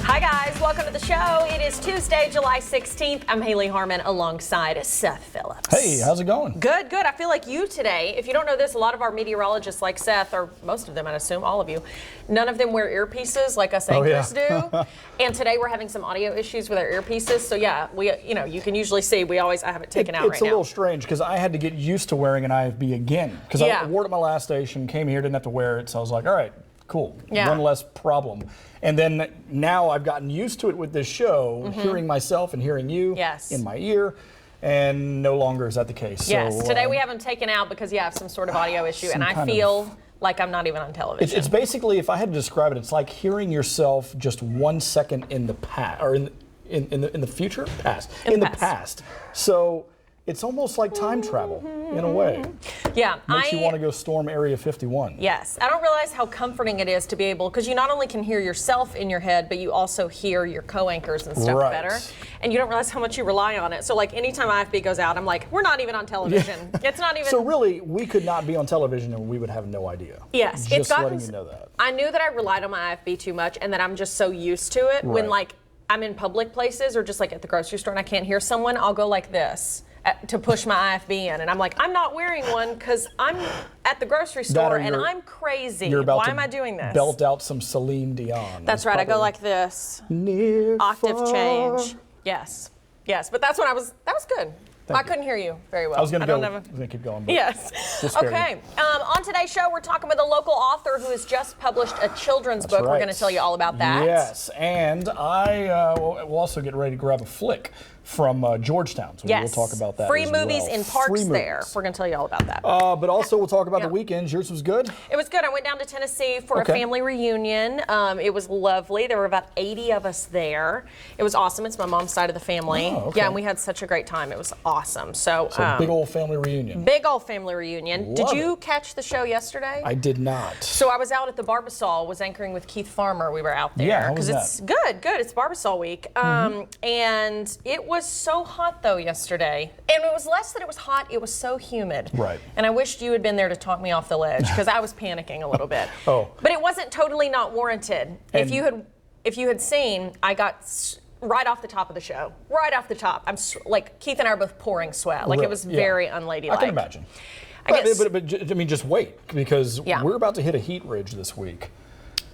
Hi guys, welcome to the show. It is Tuesday, July 16th. I'm Haley Harmon alongside Seth Phillips. Hey, how's it going? Good, good. I feel like you today, if you don't know this, a lot of our meteorologists like Seth, or most of them, I'd assume, all of you, none of them wear earpieces like us anchors do. And today we're having some audio issues with our earpieces. So yeah, you can usually see I have it taken out right now. It's a little strange because I had to get used to wearing an IFB again. Because I wore it at my last station, came here, didn't have to wear it. So I was like, all right, cool. Yeah. One less problem. And then now I've gotten used to it with this show, hearing myself and hearing you in my ear. And no longer is that the case. Yes, so, today we have them taken out because you have some sort of audio issue, and I feel like I'm not even on television. It's basically, if I had to describe it, it's like hearing yourself just 1 second in the past, or in the future, past, in the past. So it's almost like time travel in a way. Yeah, makes you want to go storm Area 51. Yes, I don't realize how comforting it is to be able, because you not only can hear yourself in your head, but you also hear your co-anchors and stuff better. And you don't realize how much you rely on it. So like anytime IFB goes out, I'm like, we're not even on television. Yeah. It's not even. So really, we could not be on television and we would have no idea. Yes, just letting you know that. I knew that I relied on my IFB too much, and that I'm just so used to it. When like I'm in public places or just like at the grocery store and I can't hear someone, I'll go like this to push my IFB in, and I'm like, I'm not wearing one because I'm at the grocery store and I'm crazy. Why am I doing this? Belt out some Celine Dion. That's right. I go like this. Near octave far. Change. Yes. Yes. But that's when that was good. I couldn't hear you very well. I was going to keep going. Yes. Okay. On today's show, we're talking with a local author who has just published a children's book. We're going to tell you all about that. Yes. And I will also get ready to grab a flick from Georgetown. So we'll talk about that. Free movies in parks there. We're going to tell you all about that. But also we'll talk about the weekends. Yours was good? It was good. I went down to Tennessee for a family reunion. It was lovely. There were about 80 of us there. It was awesome. It's my mom's side of the family. Yeah, and we had such a great time. It was awesome. So big old family reunion. Big old family reunion. Did you catch the show yesterday? I did not. So I was out at the Barbasol, was anchoring with Keith Farmer. We were out there. Yeah, how was that? It's good. It's Barbasol week. And it was so hot though yesterday. And it was less that it was hot, it was so humid. Right. And I wished you had been there to talk me off the ledge because I was panicking a little bit. But it wasn't totally not warranted. And if you had seen, I got right off the top of the show. Right off the top. I'm like, Keith and I are both pouring sweat. Like it was very unladylike. I can imagine. But I mean, just wait, because we're about to hit a heat ridge this week.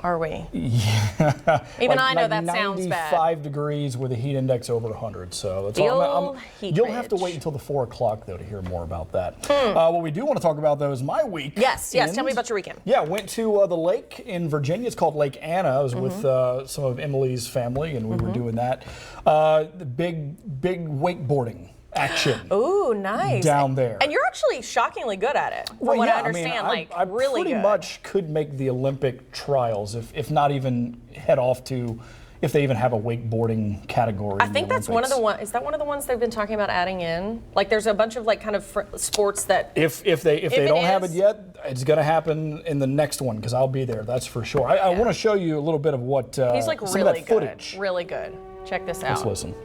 Are we? Yeah. Even I know that sounds bad. 95 degrees with a heat index over 100. So that's you'll have to wait until the 4 o'clock though to hear more about that. What we do want to talk about though is my week. Yes. Tell me about your weekend. Yeah, went to the lake in Virginia. It's called Lake Anna. I was with some of Emily's family, and we were doing that. The big wakeboarding action. Ooh, nice. Down there. And you're actually shockingly good at it, from what I understand. I really pretty much could make the Olympic trials, if not even head off to, if they even have a wakeboarding category. I think that's one of the ones. Is that one of the ones they've been talking about adding in? Like, there's a bunch of like kind of sports that. If they don't have it yet, it's going to happen in the next one because I'll be there. That's for sure. I want to show you a little bit of what he's like some really of that footage. Good. Really good. Check this out. Let's listen.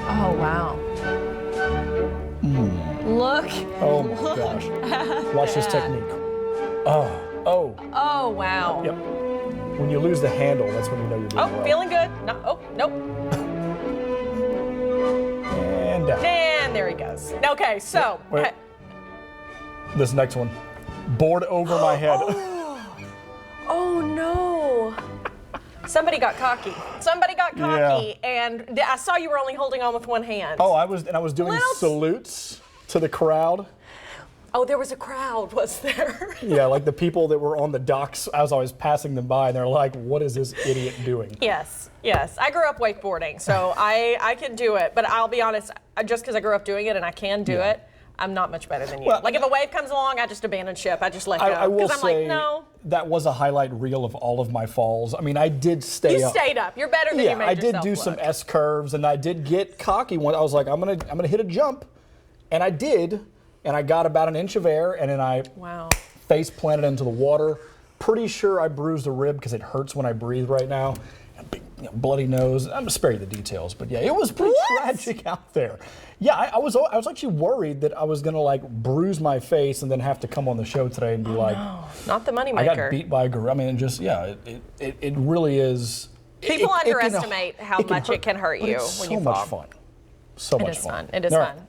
Oh, wow. Look. Oh, my gosh. Watch this technique. Oh, wow. Yep. When you lose the handle, that's when you know you're doing well. Feeling good. No, nope. And down. And there he goes. Okay, so. Wait. This next one. Board over my head. Oh, no. Somebody got cocky. And I saw you were only holding on with one hand. Oh, I was doing salutes to the crowd. Oh, there was a crowd, was there? Yeah, like the people that were on the docks as I was passing them by, and they're like, what is this idiot doing? Yes. I grew up wakeboarding, so I can do it. But I'll be honest, just because I grew up doing it and I can do it, I'm not much better than you. Well, like if a wave comes along, I just abandon ship. I just let go. I will I'm say like, no. That was a highlight reel of all of my falls. I mean, I did stay up. You stayed up. You're better than you made yourself I did do some S curves, and I did get cocky one. I was like, I'm gonna hit a jump, and I did, and I got about an inch of air, and then I face planted into the water. Pretty sure I bruised a rib because it hurts when I breathe right now. A big bloody nose. I'm gonna spare you the details, but yeah, it was pretty tragic out there. Yeah, I was actually worried that I was gonna like bruise my face and then have to come on the show today and be not the moneymaker. I got beat by a gorilla. I mean, just it really is. People underestimate how much it can hurt you it's when so you much fall. fun. So much It is fun. fun. It is All right. fun. Yeah.